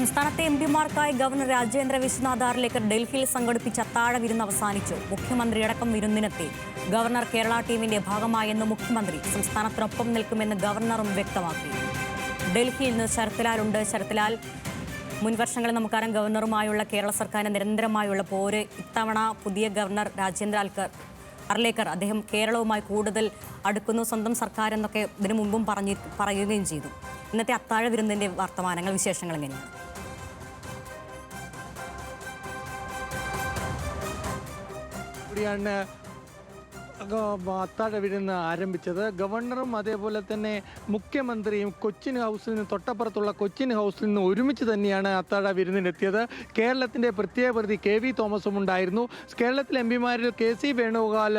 സംസ്ഥാനത്തെ എംപിമാർക്കായി ഗവർണർ രാജേന്ദ്ര വിശ്വനാഥ് ആർലേക്കർ ഡൽഹിയിൽ സംഘടിപ്പിച്ച അത്താഴ വിരുന്ന് അവസാനിച്ചു. മുഖ്യമന്ത്രിയടക്കം വിരുന്നിനെത്തി. ഗവർണർ കേരള ടീമിന്റെ ഭാഗമായെന്ന് മുഖ്യമന്ത്രി. സംസ്ഥാനത്തിനൊപ്പം നിൽക്കുമെന്ന് ഗവർണറും വ്യക്തമാക്കി. ഡൽഹിയിൽ നിന്ന് ശരത്ലാലുണ്ട്. ശരത്ലാൽ, മുൻവർഷങ്ങളിൽ നമുക്കറിയാം ഗവർണറുമായുള്ള കേരള സർക്കാരിന്റെ നിരന്തരമായുള്ള പോര്. ഇത്തവണ പുതിയ ഗവർണർ രാജേന്ദ്ര അർലേക്കർ അദ്ദേഹം കേരളവുമായി കൂടുതൽ അടുക്കുന്നു, സ്വന്തം സർക്കാർ എന്നൊക്കെ ഇതിനു മുമ്പും പറയുകയും ചെയ്തു. ഇന്നത്തെ അത്താഴ വിരുന്നിന്റെ വർത്തമാനങ്ങൾ, വിശേഷങ്ങൾ എങ്ങനെയാണ്? അത്താഴ വിരുന്ന് ആരംഭിച്ചത് ഗവർണറും അതേപോലെ തന്നെ മുഖ്യമന്ത്രിയും കൊച്ചിൻ ഹൗസിൽ നിന്ന് തൊട്ടപ്പുറത്തുള്ള കൊച്ചിൻ ഹൗസിൽ നിന്ന് ഒരുമിച്ച് തന്നെയാണ് അത്താഴ വിരുന്നിനെത്തിയത്. കേരളത്തിൻ്റെ പ്രത്യേക പ്രതി KV തോമസും ഉണ്ടായിരുന്നു. കേരളത്തിലെ എംപിമാരിൽ KC വേണുഗോപാൽ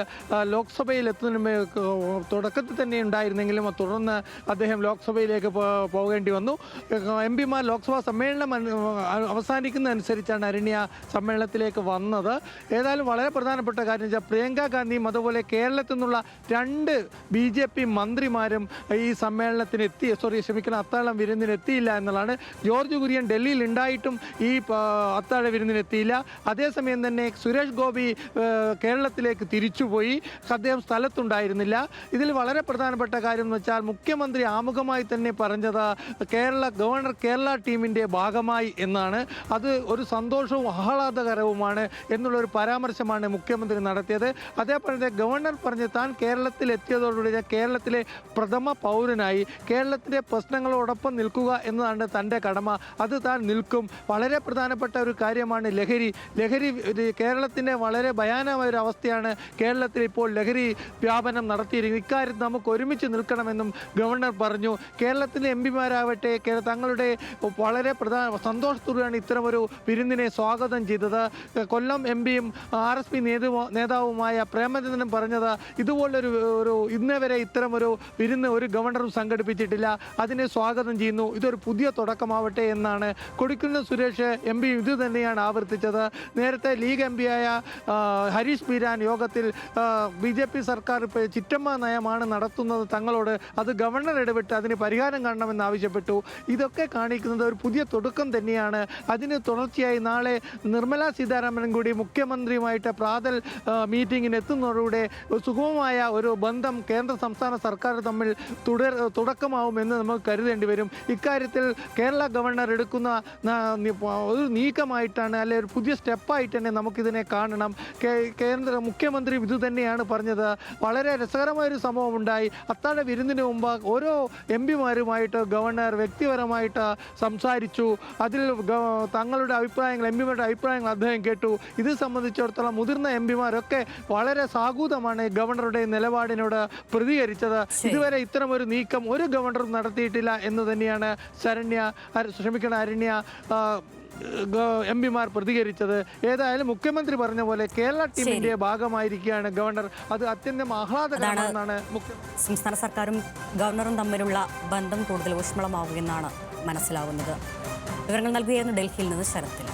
ലോക്സഭയിൽ എത്തുന്നതിന് തുടക്കത്തിൽ തന്നെ ഉണ്ടായിരുന്നെങ്കിലും തുടർന്ന് അദ്ദേഹം ലോക്സഭയിലേക്ക് പോകേണ്ടി വന്നു. എംപിമാർ ലോക്സഭാ സമ്മേളനം അവസാനിക്കുന്നതനുസരിച്ചാണ് അരണ്യ സമ്മേളനത്തിലേക്ക് വന്നത്. ഏതായാലും വളരെ പ്രധാനപ്പെട്ട കാര്യം വെച്ചാൽ പ്രിയങ്ക ഗാന്ധിയും അതുപോലെ കേരളത്തിൽ നിന്നുള്ള 2 BJP മന്ത്രിമാരും ഈ അത്താഴ വിരുന്നിനെത്തിയില്ല എന്നുള്ളതാണ്. ജോർജ് കുര്യൻ ഡൽഹിയിൽ ഉണ്ടായിട്ടും ഈ അത്താഴ വിരുന്നിനെത്തിയില്ല. അതേസമയം തന്നെ സുരേഷ് ഗോപി കേരളത്തിലേക്ക് തിരിച്ചുപോയി. അദ്ദേഹം സ്ഥലത്തുണ്ടായിരുന്നില്ല. ഇതിൽ വളരെ പ്രധാനപ്പെട്ട കാര്യം എന്ന് വെച്ചാൽ മുഖ്യമന്ത്രി ആമുഖമായി തന്നെ പറഞ്ഞത് ഗവർണർ കേരള ടീമിൻ്റെ ഭാഗമായി എന്നാണ്. അത് ഒരു സന്തോഷവും ആഹ്ലാദകരവുമാണ് എന്നുള്ളൊരു പരാമർശമാണ് മുഖ്യമന്ത്രി നടത്തിയത്. അതേപോലെ ഗവർണർ പറഞ്ഞ് താൻ കേരളത്തിൽ എത്തിയതോടുകൂടി കേരളത്തിലെ പ്രഥമ പൗരനായി കേരളത്തിൻ്റെ പ്രശ്നങ്ങളോടൊപ്പം നിൽക്കുക എന്നതാണ് തൻ്റെ കടമ. അത് താൻ നിൽക്കും. വളരെ പ്രധാനപ്പെട്ട ഒരു കാര്യമാണ് ലഹരി. കേരളത്തിൻ്റെ വളരെ ഭയാനമായ ഒരു അവസ്ഥയാണ് കേരളത്തിൽ ഇപ്പോൾ ലഹരി വ്യാപനം നടത്തിയിരിക്കുന്നത്. ഇക്കാര്യത്തിൽ നമുക്ക് ഒരുമിച്ച് നിൽക്കണമെന്നും ഗവർണർ പറഞ്ഞു. കേരളത്തിലെ എംപിമാരാവട്ടെ തങ്ങളുടെ വളരെ സന്തോഷത്തോടെയാണ് ഇത്തരമൊരു വിരുന്നിനെ സ്വാഗതം ചെയ്തത്. കൊല്ലം എംപിയും RSP നേതാവുമായ പ്രേമചന്ദ്രൻ പറഞ്ഞത് ഇതുപോലൊരു ഇന്നേ വരെ ഇത്തരമൊരു വിരുന്ന് ഒരു ഗവർണറും സംഘടിപ്പിച്ചിട്ടില്ല. അതിനെ സ്വാഗതം ചെയ്യുന്നു. ഇതൊരു പുതിയ തുടക്കമാവട്ടെ എന്നാണ്. കൊടിക്കുന്നിൽ സുരേഷ് MP ഇത് തന്നെയാണ് ആവർത്തിച്ചത്. നേരത്തെ ലീഗ് MPയായ ഹരീഷ് ബീരാൻ യോഗത്തിൽ BJP സർക്കാർ ഇപ്പോൾ ചിറ്റമ്മ നയമാണ് നടത്തുന്നത് തങ്ങളോട്, അത് ഗവർണർ ഇടപെട്ട് അതിന് പരിഹാരം കാണണമെന്ന് ആവശ്യപ്പെട്ടു. ഇതൊക്കെ കാണിക്കുന്നത് ഒരു പുതിയ തുടക്കം തന്നെയാണ്. അതിന് തുടർച്ചയായി നാളെ നിർമ്മലാ സീതാരാമൻ കൂടി മുഖ്യമന്ത്രിയുമായിട്ട് പ്രാതൽ മീറ്റിങ്ങിന് എത്തുന്നതോടുകൂടെ സുഗമമായ ഒരു ബന്ധം കേന്ദ്ര സംസ്ഥാന സർക്കാർ തമ്മിൽ തുടക്കമാവുമെന്ന് നമുക്ക് കരുതേണ്ടി വരും. ഇക്കാര്യത്തിൽ കേരള ഗവർണർ എടുക്കുന്ന ഒരു നീക്കമായിട്ടാണ്, അല്ലെ ഒരു പുതിയ സ്റ്റെപ്പായിട്ട് തന്നെ നമുക്കിതിനെ കാണണം. കേന്ദ്ര മുഖ്യമന്ത്രി ഇത് തന്നെയാണ് പറഞ്ഞത്. വളരെ രസകരമായൊരു സംഭവം ഉണ്ടായി. അത്താഴ വിരുന്നിന് മുമ്പ് ഓരോ MPമാരുമായിട്ട് ഗവർണർ വ്യക്തിപരമായിട്ട് സംസാരിച്ചു. അതിൽ തങ്ങളുടെ എംപിമാരുടെ അഭിപ്രായങ്ങൾ അദ്ദേഹം കേട്ടു. ഇത് സംബന്ധിച്ചിടത്തോളം മുതിർന്ന MPമാരൊക്കെ വളരെ സാഗൂതമാണ് ഗവർണറുടെ നിലപാടിനോട് പ്രതികരിച്ചത്. ഇതുവരെ ഇത്തരം ഒരു നീക്കം ഒരു ഗവർണറും നടത്തിയിട്ടില്ല എന്ന് തന്നെയാണ് അരണ്യ MPമാർ പ്രതികരിച്ചത്. ഏതായാലും മുഖ്യമന്ത്രി പറഞ്ഞ പോലെ കേരള ടീമിന്റെ ഭാഗമായിരിക്കുകയാണ് ഗവർണർ. അത് അത്യന്തം ആഹ്ലാദകരമാണെന്നാണ് സംസ്ഥാന സർക്കാരും ഗവർണറും തമ്മിലുള്ള ബന്ധം കൂടുതൽ ഊഷ്മളമാവുമെന്നാണ് മനസ്സിലാവുന്നത്. വിവരങ്ങൾ നൽകുകയായിരുന്നു ഡൽഹിയിൽ നിന്ന് ശരത്തിൽ.